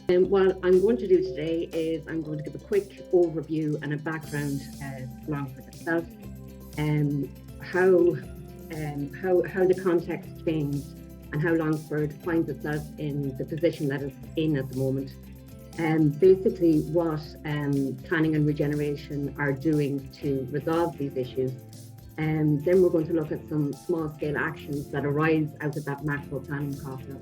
What I'm going to do today is I'm going to give a quick overview and a background to Longford itself, and how the context changed and how Longford finds itself in the position that it's in at the moment. Basically what planning and regeneration are doing to resolve these issues. And then we're going to look at some small scale actions that arise out of that macro planning process,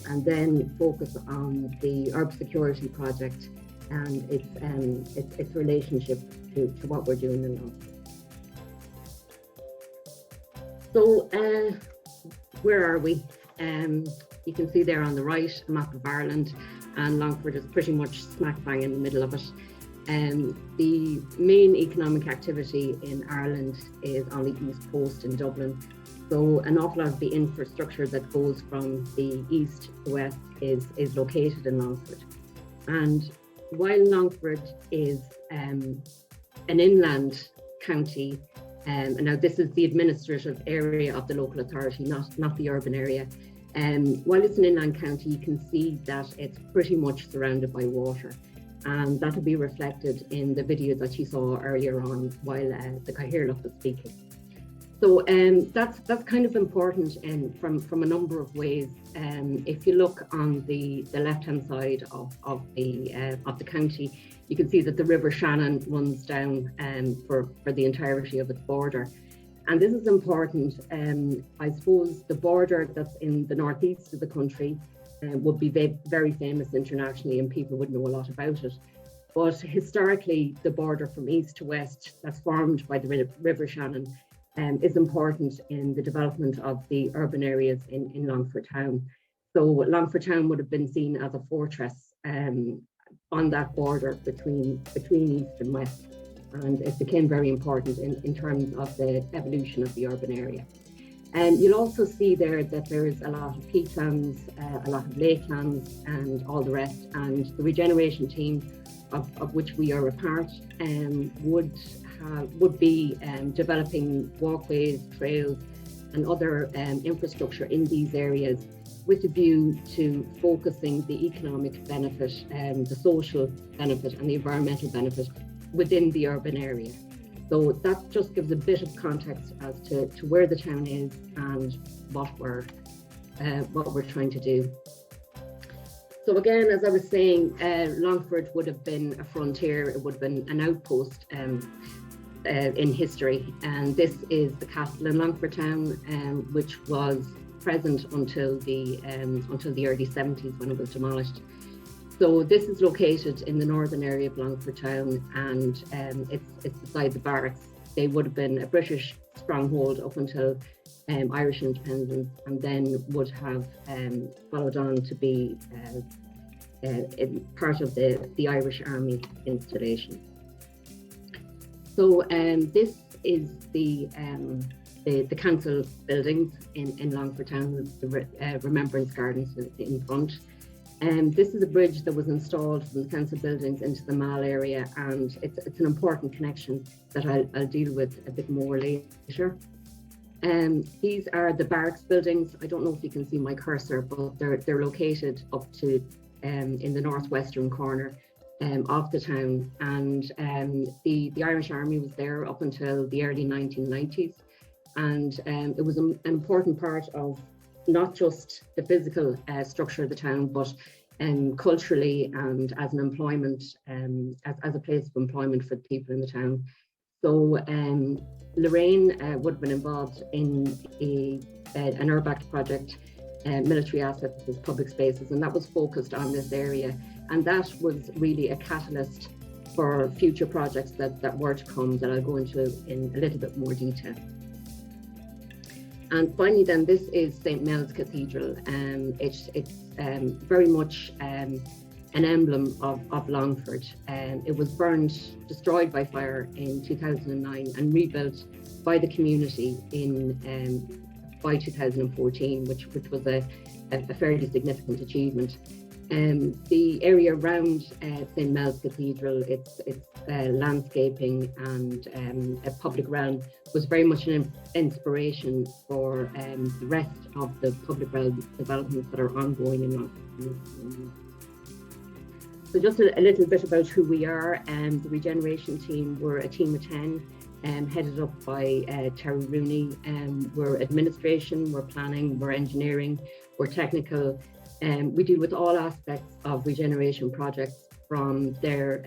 and then focus on the UrbSecurity project and its relationship to what we're doing in Longford. So where are we? You can see there on the right a map of Ireland, and Longford is pretty much smack bang in the middle of it. The main economic activity in Ireland is on the East Coast in Dublin. So an awful lot of the infrastructure that goes from the east to west is located in Longford. And while Longford is an inland county, and now this is the administrative area of the local authority, not the urban area. While it's an inland county, you can see that it's pretty much surrounded by water. And that will be reflected in the video that you saw earlier on while the Cathaoirleach was speaking. So that's kind of important from a number of ways. If you look on the left-hand side of the county, you can see that the River Shannon runs down for the entirety of its border. And this is important. I suppose the border that's in the northeast of the country would be very famous internationally, and people would know a lot about it. But historically, the border from east to west that's formed by the River Shannon is important in the development of the urban areas in Longford town. So Longford town would have been seen as a fortress on that border between east and west. And it became very important in terms of the evolution of the urban area. And you'll also see there that there is a lot of peatlands, a lot of lakelands and all the rest. And the regeneration team of which we are a part would be developing walkways, trails and other infrastructure in these areas with a view to focusing the economic benefit, the social benefit and the environmental benefit within the urban area. So that just gives a bit of context as to where the town is and what we're trying to do. So again, as I was saying, Longford would have been a frontier. It would have been an outpost in history. And this is the castle in Longford town, which was present until the early 70s when it was demolished. So this is located in the northern area of Longford town, and it's beside the barracks. They would have been a British stronghold up until Irish independence, and then would have followed on to be part of the Irish Army installation. So this is the council buildings in Longford town, the Remembrance Gardens in front. This is a bridge that was installed from the council buildings into the Mall area, and it's an important connection that I'll deal with a bit more later. These are the barracks buildings. I don't know if you can see my cursor, but they're located up to in the northwestern corner of the town, and the Irish Army was there up until the early 1990s, and it was an important part of not just the physical structure of the town, but culturally and as an employment, as a place of employment for the people in the town. So Lorraine would have been involved in an URBACT project, military assets as public spaces, and that was focused on this area. And that was really a catalyst for future projects that were to come, that I'll go into in a little bit more detail. And finally then, this is St. Mel's Cathedral. It's very much an emblem of Longford. It was destroyed by fire in 2009 and rebuilt by the community by 2014, which was a fairly significant achievement. The area around St. Mel's Cathedral, its landscaping and a public realm was very much an inspiration for the rest of the public realm developments that are ongoing in Longford. So just a little bit about who we are. The regeneration team, we're a team of 10, headed up by Terry Rooney. We're administration, we're planning, we're engineering, we're technical. We deal with all aspects of regeneration projects, from their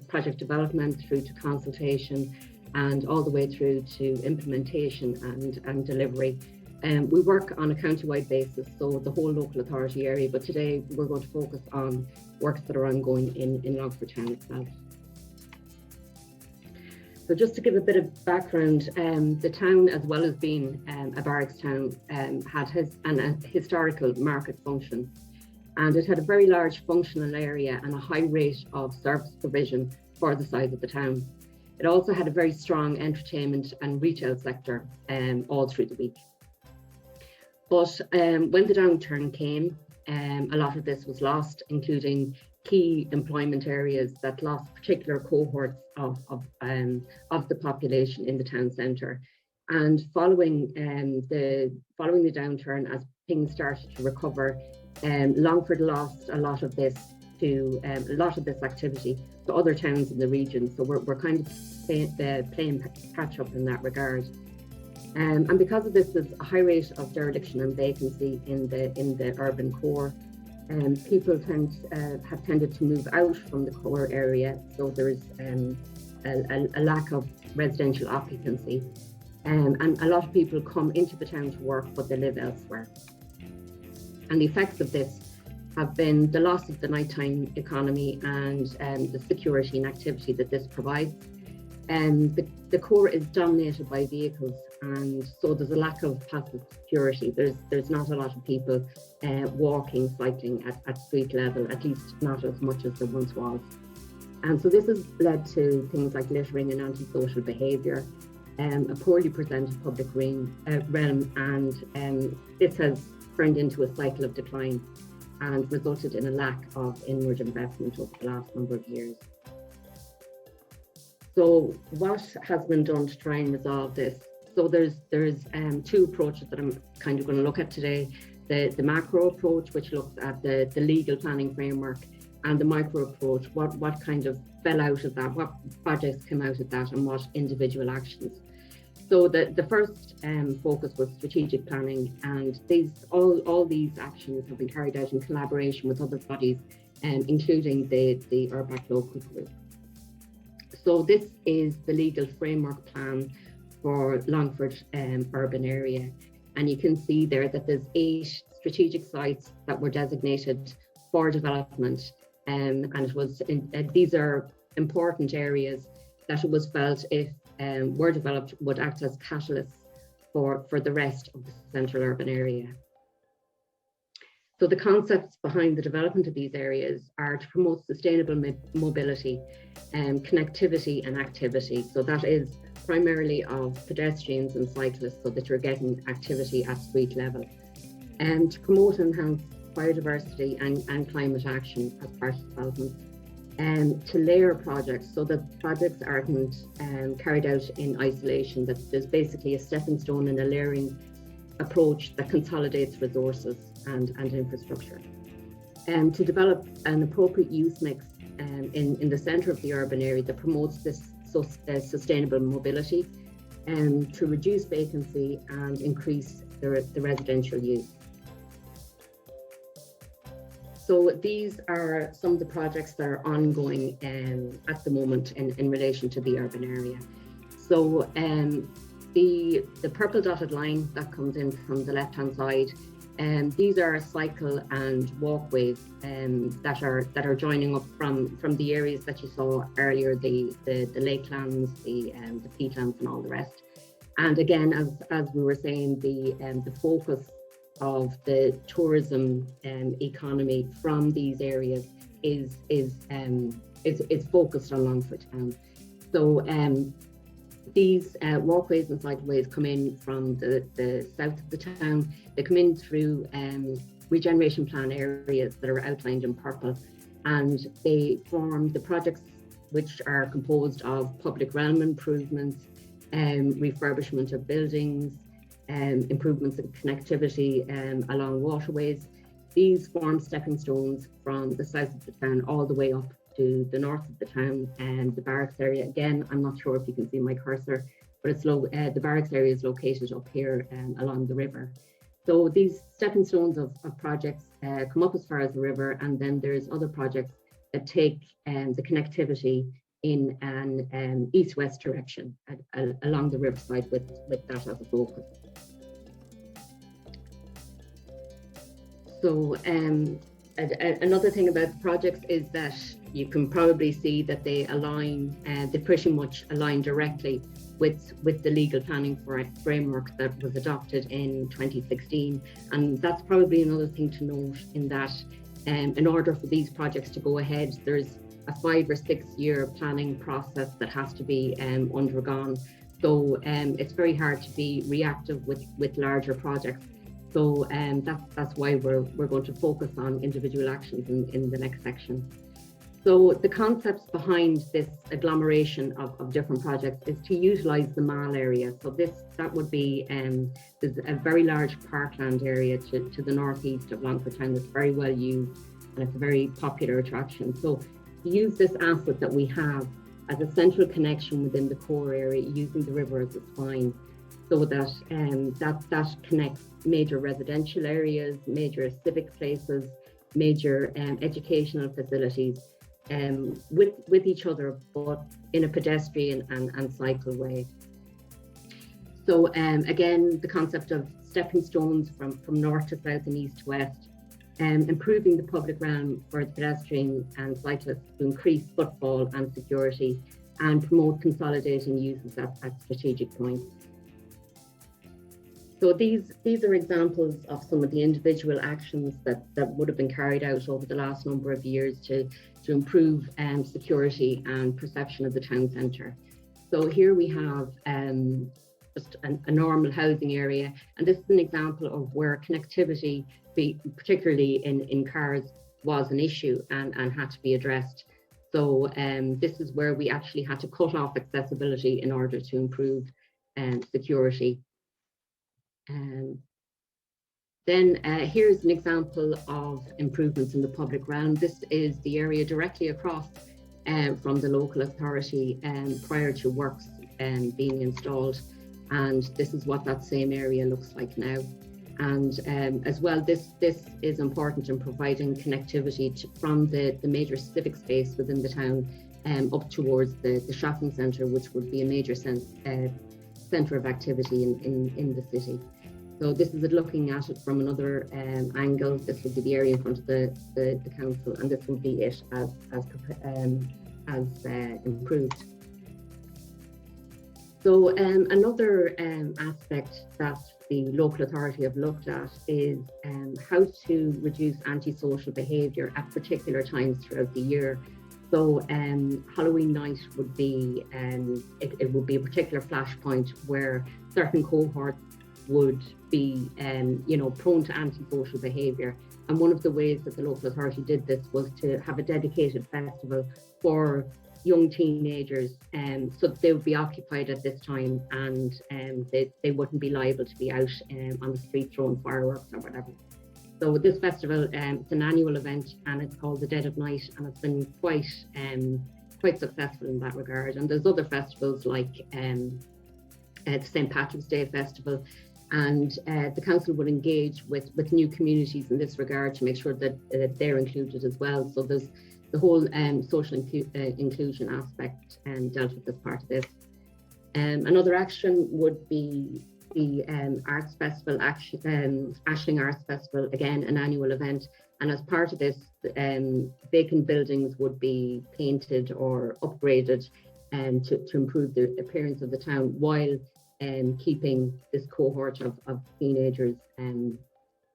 project development through to consultation and all the way through to implementation and delivery. We work on a county-wide basis, so the whole local authority area, but today we're going to focus on works that are ongoing in Longford town itself. So just to give a bit of background, the town, as well as being a barracks town, had a historical market function, and it had a very large functional area and a high rate of service provision for the size of the town. It also had a very strong entertainment and retail sector all through the week. But when the downturn came, a lot of this was lost, including key employment areas that lost particular cohorts of the population in the town centre. And following the downturn, as things started to recover, Longford lost a lot of this activity to other towns in the region. So we're kind of playing catch up in that regard. And because of this, there's a high rate of dereliction and vacancy in the urban core. People have tended to move out from the core area, so there's a lack of residential occupancy. And a lot of people come into the town to work, but they live elsewhere. And the effects of this have been the loss of the nighttime economy and the security and activity that this provides. The core is dominated by vehicles, and so there's a lack of passive security. There's not a lot of people walking, cycling at street level, at least not as much as there once was. And so this has led to things like littering and antisocial behaviour, a poorly presented public realm, and this has turned into a cycle of decline and resulted in a lack of inward investment over the last number of years. So what has been done to try and resolve this? So there's two approaches that I'm kind of going to look at today. The macro approach, which looks at the legal planning framework, and the micro approach, what kind of fell out of that, what projects came out of that, and what individual actions. So the first focus was strategic planning, and all these actions have been carried out in collaboration with other bodies, including the URBAC local group. So this is the legal framework plan for Longford urban area, and you can see there that there's 8 strategic sites that were designated for development, and it was these are important areas that it was felt, if were developed, would act as catalysts for the rest of the central urban area. So the concepts behind the development of these areas are to promote sustainable mobility, connectivity and activity. So that is primarily of pedestrians and cyclists, so that you're getting activity at street level. And to promote and enhance biodiversity and climate action as part of development. And to layer projects so that projects aren't carried out in isolation, that there's basically a stepping stone and a layering approach that consolidates resources and infrastructure. And to develop an appropriate use mix in the centre of the urban area that promotes this sustainable mobility, and to reduce vacancy and increase the residential use. So these are some of the projects that are ongoing at the moment in relation to the urban area. So the purple dotted line that comes in from the left-hand side, these are cycle and walkways that are joining up from the areas that you saw earlier, the lakelands, the peatlands, and all the rest. And again, as we were saying, the focus of the tourism economy from these areas is focused on Longford town. So these walkways and cycleways come in from the south of the town. They come in through regeneration plan areas that are outlined in purple, and they form the projects which are composed of public realm improvements, refurbishment of buildings, improvements in connectivity along waterways. These form stepping stones from the south of the town all the way up to the north of the town, and the barracks area. Again, I'm not sure if you can see my cursor, but it's the barracks area is located up here along the river. So these stepping stones of projects come up as far as the river, and then there's other projects that take the connectivity in an east-west direction along the riverside with that as a focus. So another thing about the projects is that you can probably see that they align, they pretty much align directly with the legal planning framework that was adopted in 2016. And that's probably another thing to note, in that in order for these projects to go ahead, there's a 5 or 6 year planning process that has to be undergone. So it's very hard to be reactive with larger projects. So that's why we're going to focus on individual actions in the next section. So the concepts behind this agglomeration of different projects is to utilise the mall area. So that would be there's a very large parkland area to the northeast of Longford town that's very well used, and it's a very popular attraction. So to use this asset that we have as a central connection within the core area, using the river as a spine, so that that connects major residential areas, major civic places, major educational facilities with each other, but in a pedestrian and cycle way. So again, the concept of stepping stones from north to south and east to west, improving the public realm for the pedestrian and cyclists to increase footfall and security, and promote consolidating uses at strategic points. So these are examples of some of the individual actions that would have been carried out over the last number of years to improve security and perception of the town centre. So here we have just a normal housing area, and this is an example of where connectivity, particularly in cars, was an issue and had to be addressed. So this is where we actually had to cut off accessibility in order to improve security. Then here's an example of improvements in the public realm. This is the area directly across from the local authority prior to works being installed, and this is what that same area looks like now. And as well, this is important in providing connectivity from the major civic space within the town up towards the shopping centre, which would be a major centre of activity in the city. So this is looking at it from another angle. This would be the area in front of the council, and this would be it as improved. So another aspect that the local authority have looked at is how to reduce antisocial behaviour at particular times throughout the year. So Halloween night would be it would be a particular flashpoint where certain cohorts would be prone to antisocial behaviour. And one of the ways that the local authority did this was to have a dedicated festival for young teenagers, so that they would be occupied at this time, and they wouldn't be liable to be out on the street throwing fireworks or whatever. So this festival, it's an annual event, and it's called the Dead of Night, and it's been quite successful in that regard. And there's other festivals like the St. Patrick's Day Festival, and the council would engage with new communities in this regard to make sure that they're included as well. So there's the whole social inclusion aspect dealt with as part of this. Another action would be the Arts Festival, Ashling Arts Festival, again an annual event, and as part of this, vacant buildings would be painted or upgraded to improve the appearance of the town, while keeping this cohort of teenagers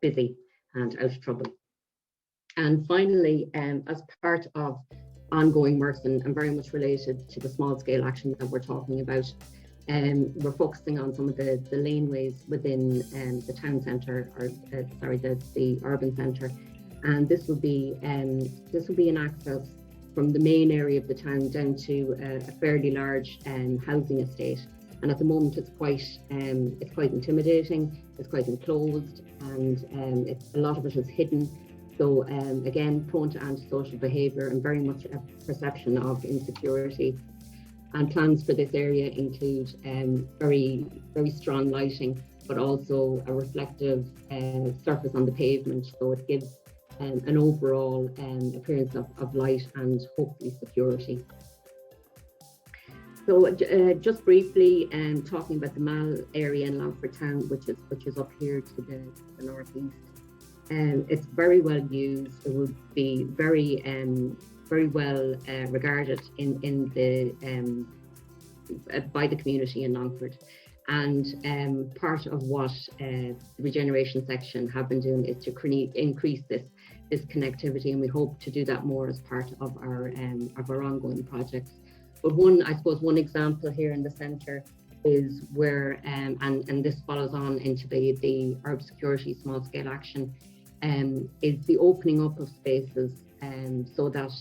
busy and out of trouble. And finally, as part of ongoing works and very much related to the small scale action that we're talking about, we're focusing on some of the laneways within the town centre, or the urban centre, and this will be an access from the main area of the town down to a fairly large housing estate. And at the moment, it's quite intimidating. It's quite enclosed, and a lot of it is hidden. So again, prone to antisocial behaviour and very much a perception of insecurity. And plans for this area include very strong lighting, but also a reflective surface on the pavement. So it gives an overall appearance of light and hopefully security. So just briefly, talking about the Mall area in Longford town, which is up here to the northeast. It's very well used. It would be very well regarded in the by the community in Longford. And part of what the regeneration section have been doing is to increase this connectivity, and we hope to do that more as part of our ongoing projects. But one example here in the centre is where, and this follows on into the UrbSecurity small scale action, is the opening up of spaces so that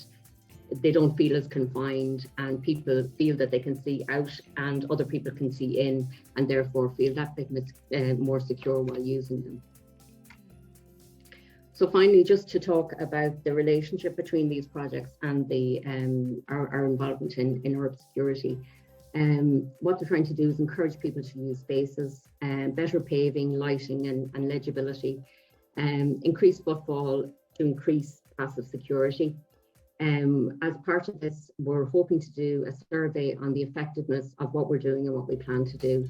they don't feel as confined, and people feel that they can see out and other people can see in, and therefore feel that bit more secure while using them. So finally, just to talk about the relationship between these projects and our involvement in UrbSecurity. What they're trying to do is encourage people to use spaces, better paving, lighting and legibility, increase footfall to increase passive security. As part of this, we're hoping to do a survey on the effectiveness of what we're doing and what we plan to do.